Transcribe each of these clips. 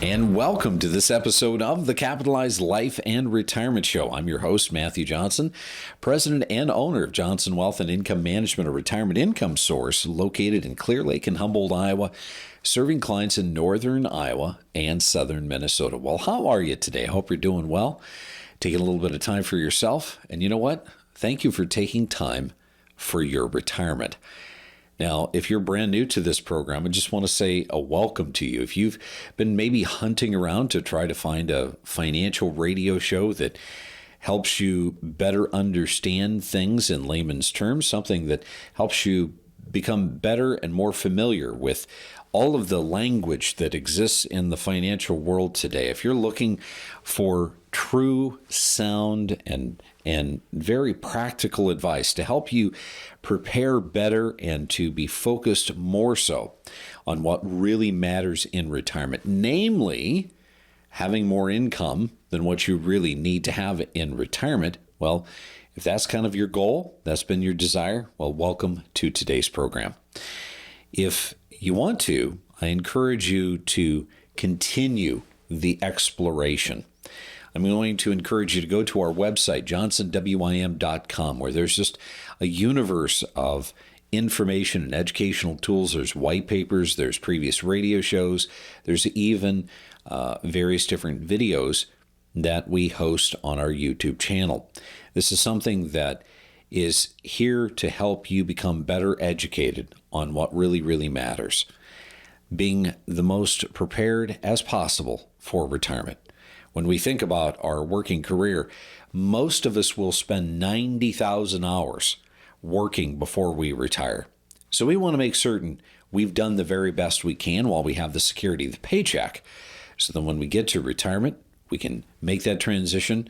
And welcome to this episode of the Capitalized Life and Retirement Show. I'm your host, Matthew Johnson, president and owner of Johnson Wealth and Income Management, a retirement income source located in Clear Lake and Humboldt, Iowa, serving clients in northern Iowa and southern Minnesota. Well, how are you today? I hope you're doing well. Taking a little bit of time for yourself. And you know what? Thank you for taking time for your retirement. Now, if you're brand new to this program, I just want to say a welcome to you. If you've been maybe hunting around to try to find a financial radio show that helps you better understand things in layman's terms, something that helps you become better and more familiar with all of the language that exists in the financial world today, if you're looking for true, sound, and very practical advice to help you prepare better and to be focused more so on what really matters in retirement, namely having more income than what you really need to have in retirement, well, if that's kind of your goal, that's been your desire, well, welcome to today's program. If you want to, I encourage you to continue the exploration. I'm going to encourage you to go to our website, johnsonwim.com, where there's just a universe of information and educational tools. There's white papers, there's previous radio shows, there's even various different videos that we host on our YouTube channel. This is something that is here to help you become better educated on what really, really matters. Being the most prepared as possible for retirement. When we think about our working career, most of us will spend 90,000 hours working before we retire. So we want to make certain we've done the very best we can while we have the security of the paycheck. So then when we get to retirement, we can make that transition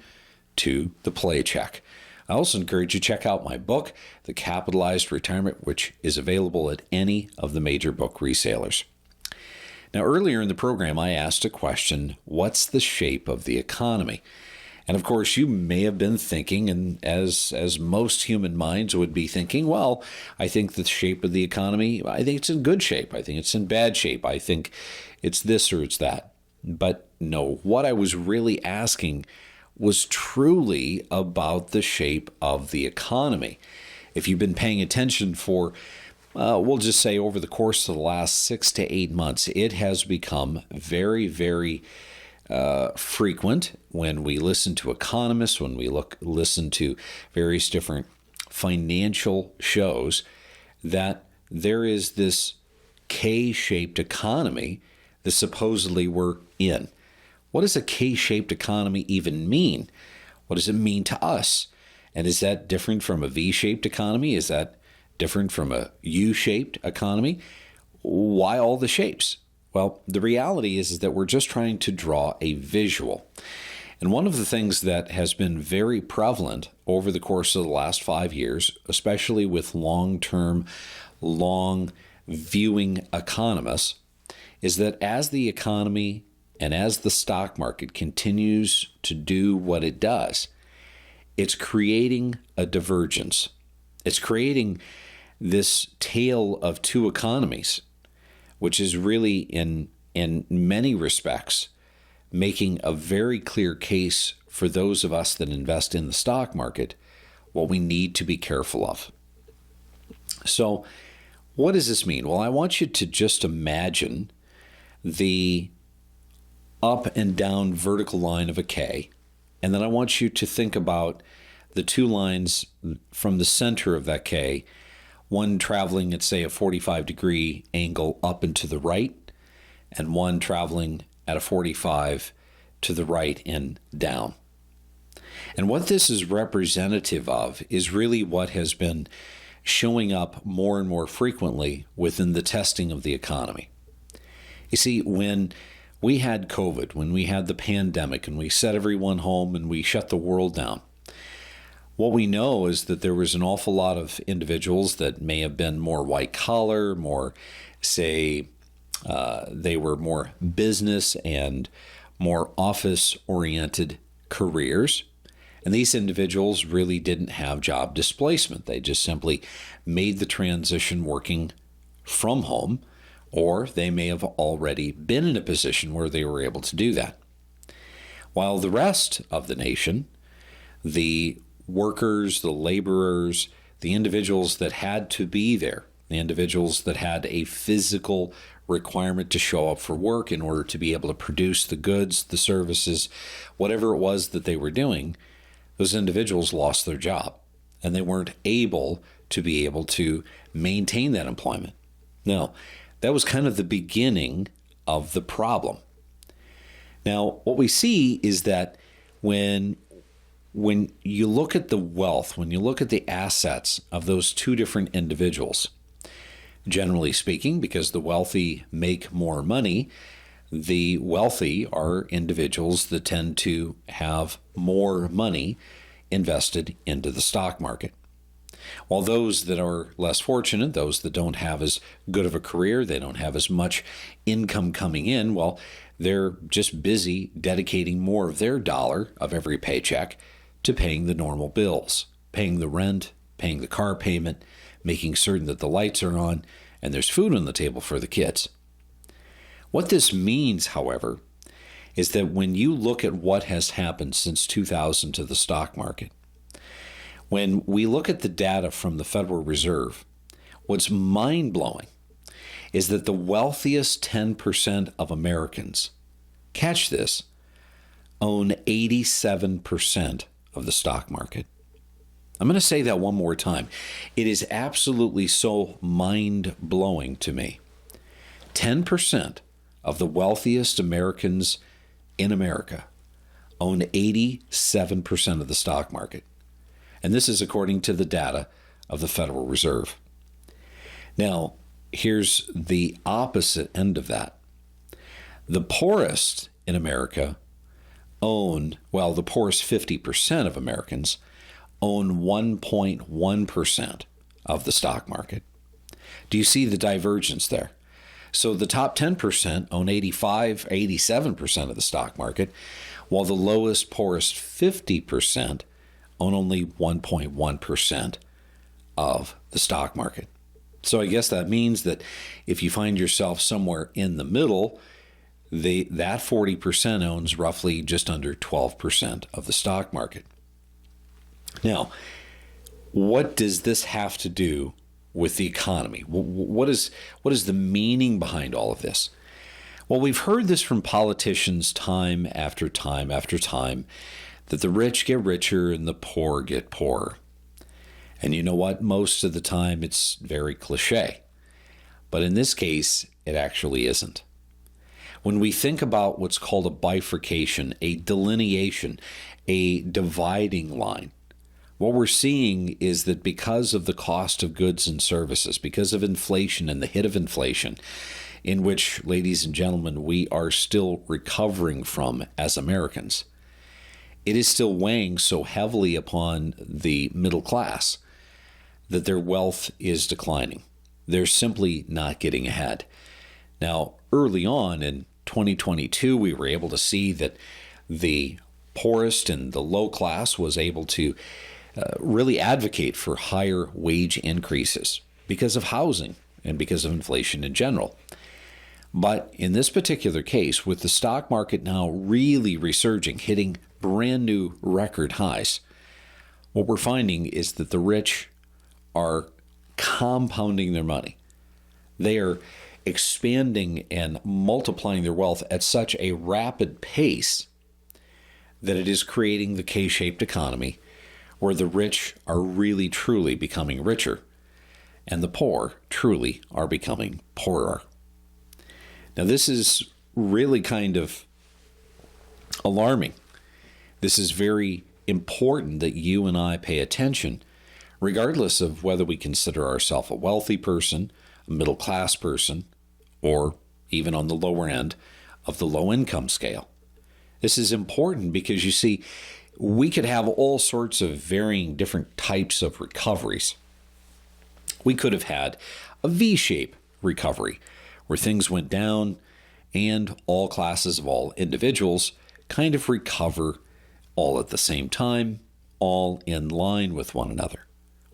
to the paycheck. I also encourage you to check out my book, The Capitalized Retirement, which is available at any of the major book resellers. Now, earlier in the program, I asked a question, what's the shape of the economy? And of course, you may have been thinking, and as most human minds would be thinking, well, I think the shape of the economy, I think it's in good shape. I think it's in bad shape. I think it's this or it's that. But no, what I was really asking was truly about the shape of the economy. If you've been paying attention for, we'll just say over the course of the last 6 to 8 months, it has become very, very frequent when we listen to economists, when we listen to various different financial shows, that there is this K-shaped economy that supposedly we're in. What does a K-shaped economy even mean? What does it mean to us? And is that different from a V-shaped economy? Is that different from a U-shaped economy? Why all the shapes? Well, the reality is that we're just trying to draw a visual. And one of the things that has been very prevalent over the course of the last 5 years, especially with long-term, long-viewing economists, is that as the economy and as the stock market continues to do what it does, it's creating a divergence. It's creating this tale of two economies, which is really in many respects making a very clear case for those of us that invest in the stock market what we need to be careful of. So what does this mean? Well, I want you to just imagine the up and down vertical line of a K, and then I want you to think about the two lines from the center of that K, one traveling at, say, a 45-degree angle up and to the right, and one traveling at a 45 to the right and down. And what this is representative of is really what has been showing up more and more frequently within the testing of the economy. You see, when we had COVID, when we had the pandemic, and we set everyone home and we shut the world down, what we know is that there was an awful lot of individuals that may have been more white collar, more, say, they were more business and more office-oriented careers. And these individuals really didn't have job displacement. They just simply made the transition working from home or they may have already been in a position where they were able to do that. While the rest of the nation, the workers, the laborers, the individuals that had to be there, the individuals that had a physical requirement to show up for work in order to be able to produce the goods, the services, whatever it was that they were doing, those individuals lost their job and they weren't able to be able to maintain that employment. Now, that was kind of the beginning of the problem. Now, what we see is that when you look at the wealth, when you look at the assets of those two different individuals, generally speaking, because the wealthy make more money, the wealthy are individuals that tend to have more money invested into the stock market. While those that are less fortunate, those that don't have as good of a career, they don't have as much income coming in, well, they're just busy dedicating more of their dollar of every paycheck to paying the normal bills, paying the rent, paying the car payment, making certain that the lights are on and there's food on the table for the kids. What this means, however, is that when you look at what has happened since 2000 to the stock market, when we look at the data from the Federal Reserve, what's mind-blowing is that the wealthiest 10% of Americans, catch this, own 87% of the stock market. I'm going to say that one more time. It is absolutely so mind-blowing to me. 10% of the wealthiest Americans in America own 87% of the stock market. And this is according to the data of the Federal Reserve. Now, here's the opposite end of that. The poorest in America the poorest 50% of Americans own 1.1% of the stock market. Do you see the divergence there? So the top 10% own 87% of the stock market, while the lowest, poorest 50% own only 1.1% of the stock market. So I guess that means that if you find yourself somewhere in the middle, that 40% owns roughly just under 12% of the stock market. Now, what does this have to do with the economy? What is the meaning behind all of this? Well, we've heard this from politicians time after time after time, that the rich get richer and the poor get poorer. And you know what? Most of the time it's very cliche. But in this case, it actually isn't. When we think about what's called a bifurcation, a delineation, a dividing line, what we're seeing is that because of the cost of goods and services, because of inflation and the hit of inflation, in which, ladies and gentlemen, we are still recovering from as Americans, it is still weighing so heavily upon the middle class that their wealth is declining. They're simply not getting ahead. Now, early on in 2022, we were able to see that the poorest and the low class was able to really advocate for higher wage increases because of housing and because of inflation in general. But in this particular case, with the stock market now really resurging, hitting brand new record highs, what we're finding is that the rich are compounding their money. They are expanding and multiplying their wealth at such a rapid pace that it is creating the K-shaped economy where the rich are really truly becoming richer and the poor truly are becoming poorer. Now, this is really kind of alarming. This is very important that you and I pay attention, regardless of whether we consider ourselves a wealthy person, a middle class person, or even on the lower end of the low income scale. This is important because you see, we could have all sorts of varying different types of recoveries. We could have had a V-shape recovery where things went down and all classes of all individuals kind of recover all at the same time, all in line with one another.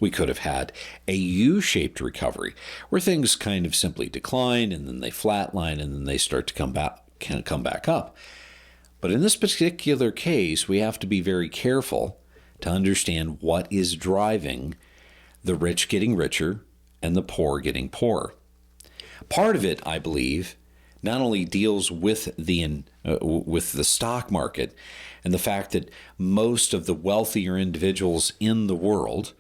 We could have had a U-shaped recovery where things kind of simply decline and then they flatline and then they start to come back up. But in this particular case, we have to be very careful to understand what is driving the rich getting richer and the poor getting poorer. Part of it, I believe, not only deals with the stock market and the fact that most of the wealthier individuals in the world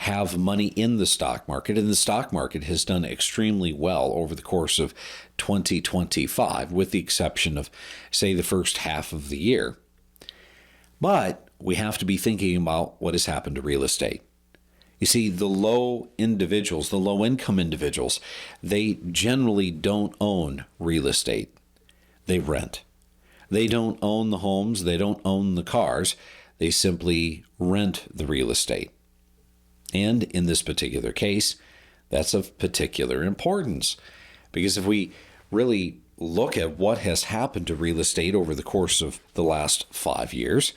have money in the stock market, and the stock market has done extremely well over the course of 2025, with the exception of, say, the first half of the year. But we have to be thinking about what has happened to real estate. You see, the low income individuals, they generally don't own real estate. They rent. They don't own the homes. They don't own the cars. They simply rent the real estate. And in this particular case, that's of particular importance, because if we really look at what has happened to real estate over the course of the last 5 years,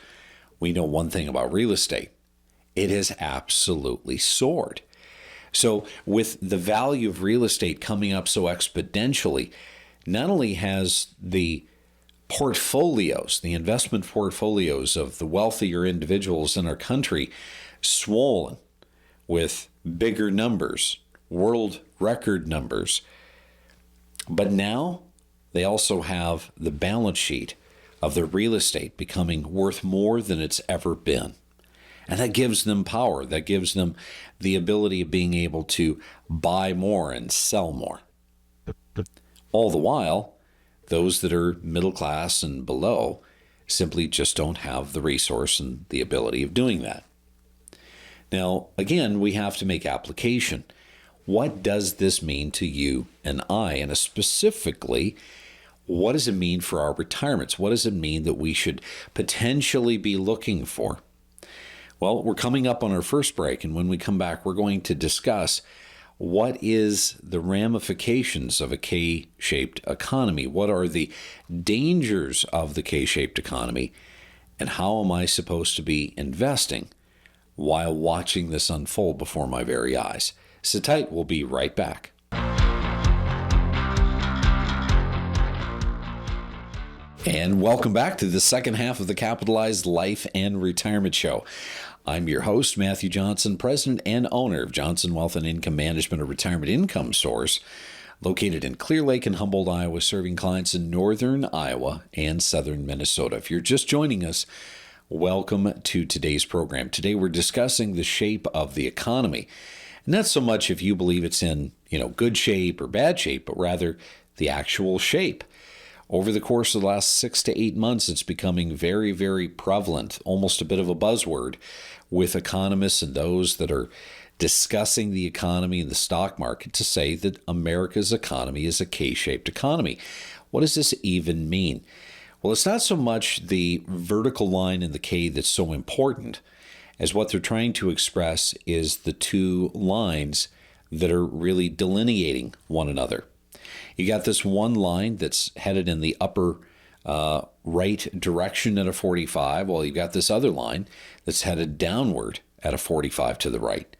we know one thing about real estate. It has absolutely soared. So with the value of real estate coming up so exponentially, not only has the investment portfolios of the wealthier individuals in our country swollen with bigger numbers, world record numbers, but now they also have the balance sheet of their real estate becoming worth more than it's ever been. And that gives them power. That gives them the ability of being able to buy more and sell more. All the while, those that are middle class and below simply just don't have the resource and the ability of doing that. Now, again, we have to make application. What does this mean to you and I? And specifically, what does it mean for our retirements? What does it mean that we should potentially be looking for? Well, we're coming up on our first break, and when we come back, we're going to discuss what is the ramifications of a K-shaped economy? What are the dangers of the K-shaped economy? And how am I supposed to be investing while watching this unfold before my very eyes? Sit tight, we'll be right back. And welcome back to the second half of the Capitalized Life and Retirement Show. I'm your host, Matthew Johnson, president and owner of Johnson Wealth and Income Management, a retirement income source located in Clear Lake and Humboldt, Iowa, serving clients in northern Iowa and southern Minnesota. If you're just joining us, welcome to today's program. Today we're discussing the shape of the economy. Not so much if you believe it's in, good shape or bad shape, but rather the actual shape. Over the course of the last 6 to 8 months, it's becoming very, very prevalent, almost a bit of a buzzword with economists and those that are discussing the economy and the stock market to say that America's economy is a K-shaped economy. What does this even mean? Well, it's not so much the vertical line in the K that's so important as what they're trying to express is the two lines that are really delineating one another. You got this one line that's headed in the upper right direction at a 45, while you've got this other line that's headed downward at a 45 to the right.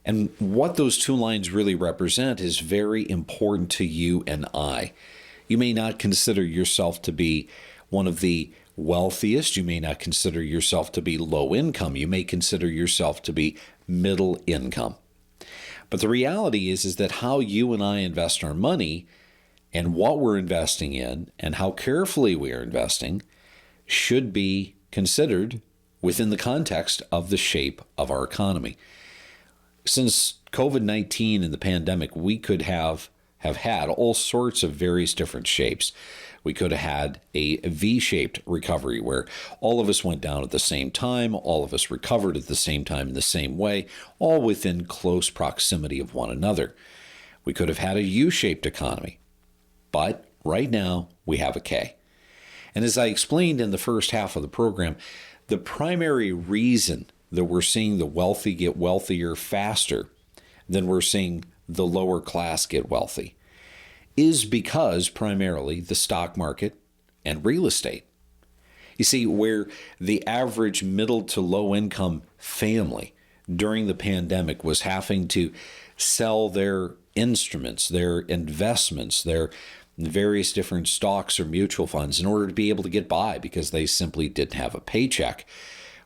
And what those two lines really represent is very important to you and I. You may not consider yourself to be one of the wealthiest. You may not consider yourself to be low income. You may consider yourself to be middle income. But the reality is that how you and I invest our money and what we're investing in and how carefully we are investing should be considered within the context of the shape of our economy. Since COVID-19 and the pandemic, we could have had all sorts of various different shapes. We could have had a V-shaped recovery where all of us went down at the same time, all of us recovered at the same time in the same way, all within close proximity of one another. We could have had a U-shaped economy, but right now we have a K. And as I explained in the first half of the program, the primary reason that we're seeing the wealthy get wealthier faster than we're seeing the lower class get wealthy is because primarily the stock market and real estate. You see, where the average middle to low income family, during the pandemic was having to sell their instruments, their investments, their various different stocks or mutual funds in order to be able to get by because they simply didn't have a paycheck.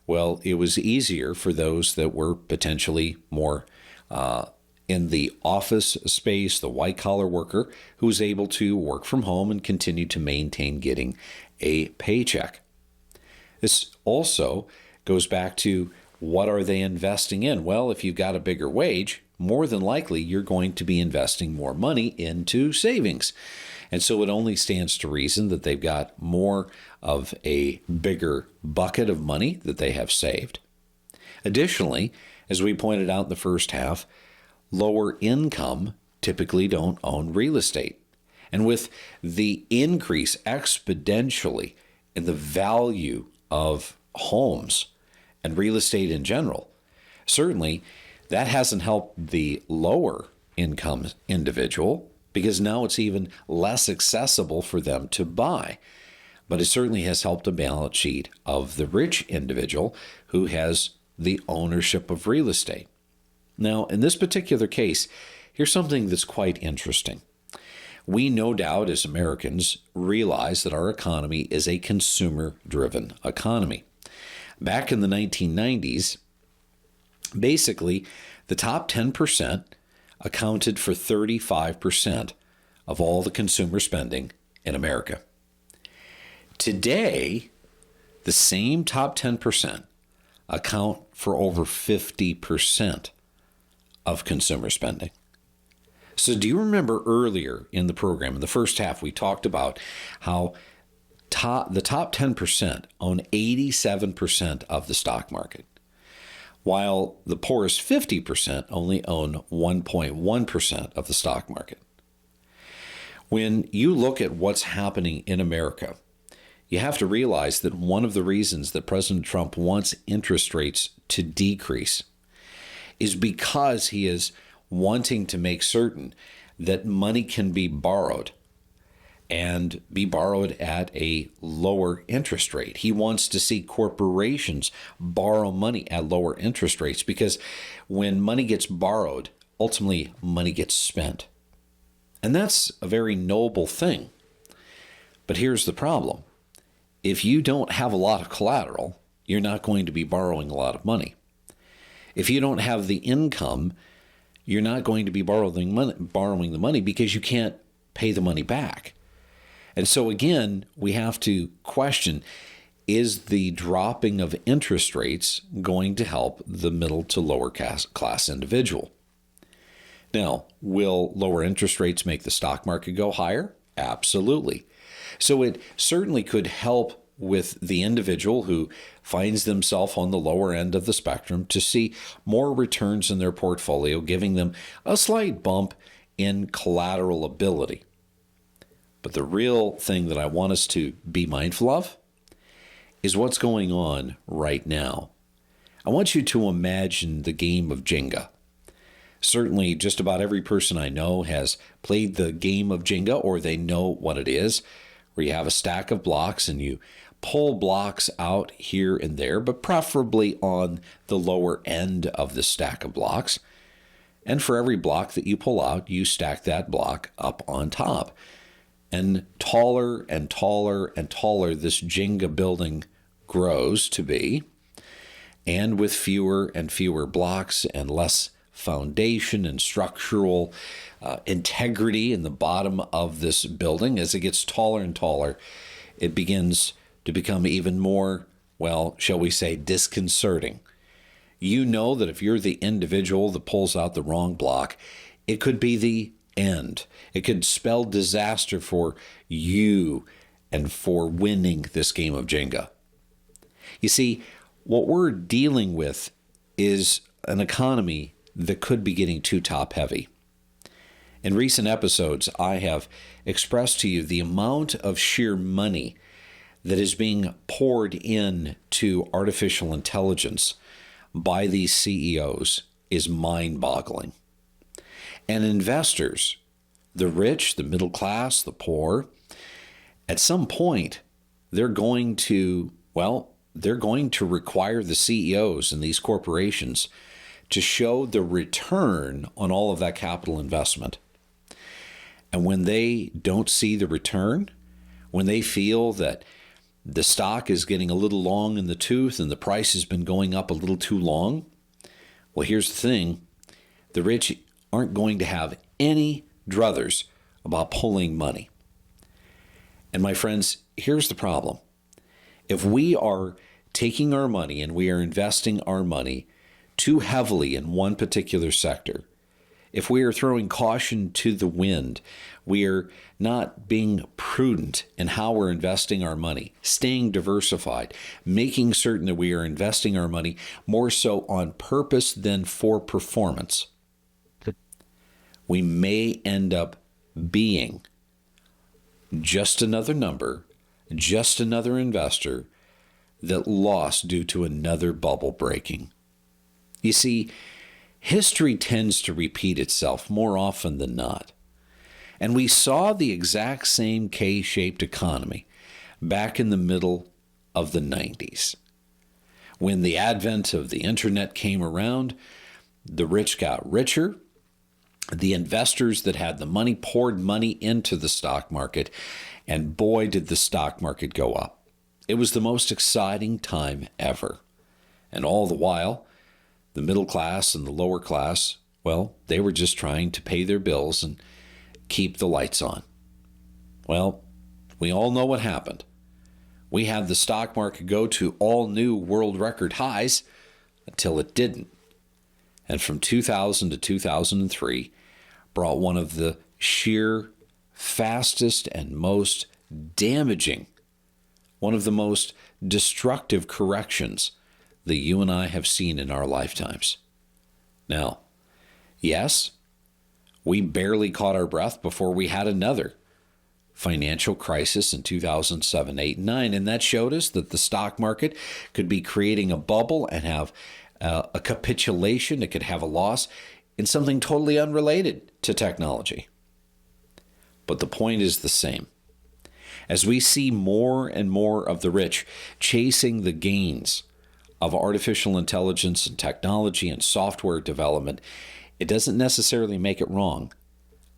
Well, it was easier for those that were potentially more in the office space, the white collar worker who was able to work from home and continue to maintain getting a paycheck. This also goes back to what are they investing in? Well, if you've got a bigger wage, more than likely you're going to be investing more money into savings. And so it only stands to reason that they've got more of a bigger bucket of money that they have saved. Additionally, as we pointed out in the first half, lower income typically don't own real estate. And with the increase exponentially in the value of homes and real estate in general, certainly that hasn't helped the lower income individual because now it's even less accessible for them to buy. But it certainly has helped the balance sheet of the rich individual who has the ownership of real estate. Now, in this particular case, here's something that's quite interesting. We no doubt as Americans realize that our economy is a consumer-driven economy. Back in the 1990s, basically, the top 10% accounted for 35% of all the consumer spending in America. Today, the same top 10% account for over 50% of consumer spending. So do you remember earlier in the program, in the first half, we talked about how the top 10% own 87% of the stock market, while the poorest 50% only own 1.1% of the stock market. When you look at what's happening in America, you have to realize that one of the reasons that President Trump wants interest rates to decrease is because he is wanting to make certain that money can be borrowed and be borrowed at a lower interest rate. He wants to see corporations borrow money at lower interest rates because when money gets borrowed, ultimately money gets spent. And that's a very noble thing. But here's the problem. If you don't have a lot of collateral, you're not going to be borrowing a lot of money. If you don't have the income, you're not going to be borrowing the money because you can't pay the money back. And so again, we have to question, is the dropping of interest rates going to help the middle to lower class individual? Now, will lower interest rates make the stock market go higher? Absolutely. So it certainly could help with the individual who finds themselves on the lower end of the spectrum to see more returns in their portfolio, giving them a slight bump in collateral ability. But the real thing that I want us to be mindful of is what's going on right now. I want you to imagine the game of Jenga. Certainly, just about every person I know has played the game of Jenga, or they know what it is, where you have a stack of blocks and you pull blocks out here and there, but preferably on the lower end of the stack of blocks. And for every block that you pull out, you stack that block up on top. And taller and taller and taller this Jenga building grows to be, and with fewer and fewer blocks and less foundation and structural integrity in the bottom of this building, as it gets taller and taller, it begins to become even more, well, shall we say, disconcerting. You know that if you're the individual that pulls out the wrong block, it could be the end. It could spell disaster for you and for winning this game of Jenga. You see, what we're dealing with is an economy that could be getting too top heavy. In recent episodes, I have expressed to you the amount of sheer money that is being poured into artificial intelligence by these CEOs is mind-boggling. And investors, the rich, the middle class, the poor, at some point, they're going to require the CEOs and these corporations to show the return on all of that capital investment. And when they don't see the return, when they feel that the stock is getting a little long in the tooth and the price has been going up a little too long, well, here's the thing. The rich aren't going to have any druthers about pulling money. And my friends, here's the problem. If we are taking our money and we are investing our money too heavily in one particular sector, if we are throwing caution to the wind, we are not being prudent in how we're investing our money, staying diversified, making certain that we are investing our money more so on purpose than for performance, we may end up being just another number, just another investor that lost due to another bubble breaking. You see, history tends to repeat itself more often than not. And we saw the exact same K-shaped economy back in the middle of the 90s. When the advent of the internet came around, the rich got richer. The investors that had the money poured money into the stock market, and boy, did the stock market go up. It was the most exciting time ever. And all the while, the middle class and the lower class, well, they were just trying to pay their bills and keep the lights on. Well, we all know what happened. We had the stock market go to all new world record highs until it didn't. And from 2000 to 2003 brought one of the sheer fastest and most damaging, one of the most destructive corrections that you and I have seen in our lifetimes. Now, yes, we barely caught our breath before we had another financial crisis in 2007, 8, and 9, and that showed us that the stock market could be creating a bubble and have a capitulation. It could have a loss in something totally unrelated to technology. But the point is the same. As we see more and more of the rich chasing the gains of artificial intelligence and technology and software development, it doesn't necessarily make it wrong,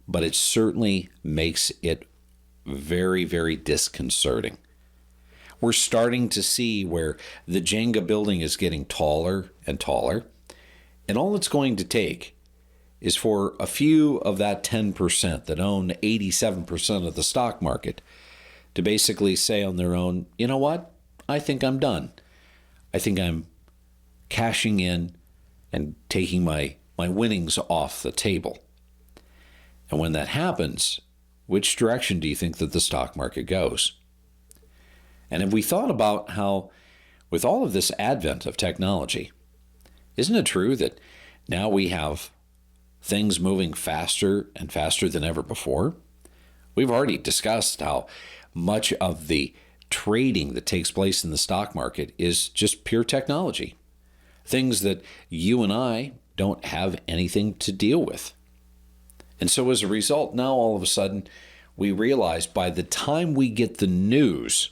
but it certainly makes it very, very disconcerting. We're starting to see where the Jenga building is getting taller and taller, and all it's going to take is for a few of that 10% that own 87% of the stock market to basically say on their own, you know what, I think I'm done. I think I'm cashing in and taking my winnings off the table. And when that happens, which direction do you think that the stock market goes? And have we thought about how, with all of this advent of technology, isn't it true that now we have things moving faster and faster than ever before? We've already discussed how much of the trading that takes place in the stock market is just pure technology. Things that you and I don't have anything to deal with. And so as a result, now all of a sudden, we realize by the time we get the news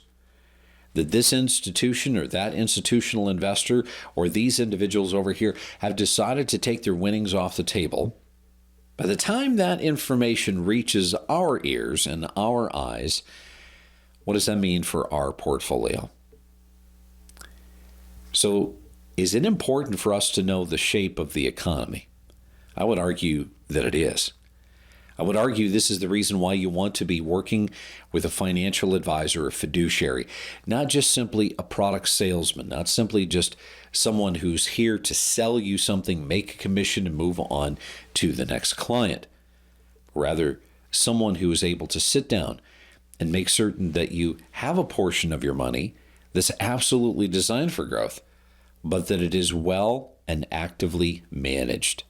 that this institution or that institutional investor or these individuals over here have decided to take their winnings off the table, by the time that information reaches our ears and our eyes, what does that mean for our portfolio? So, is it important for us to know the shape of the economy? I would argue that it is. I would argue this is the reason why you want to be working with a financial advisor or fiduciary, not just simply a product salesman, not simply just someone who's here to sell you something, make a commission, and move on to the next client. Rather, someone who is able to sit down and make certain that you have a portion of your money that's absolutely designed for growth, but that it is well and actively managed.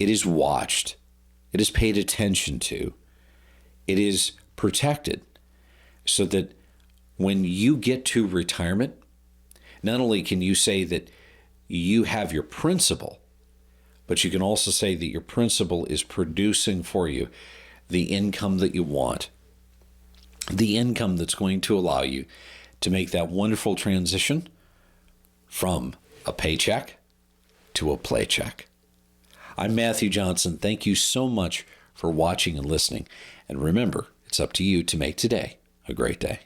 It is watched. It is paid attention to. It is protected so that when you get to retirement, not only can you say that you have your principal, but you can also say that your principal is producing for you the income that you want, the income that's going to allow you to make that wonderful transition from a paycheck to a paycheck. I'm Matthew Johnson. Thank you so much for watching and listening. And remember, it's up to you to make today a great day.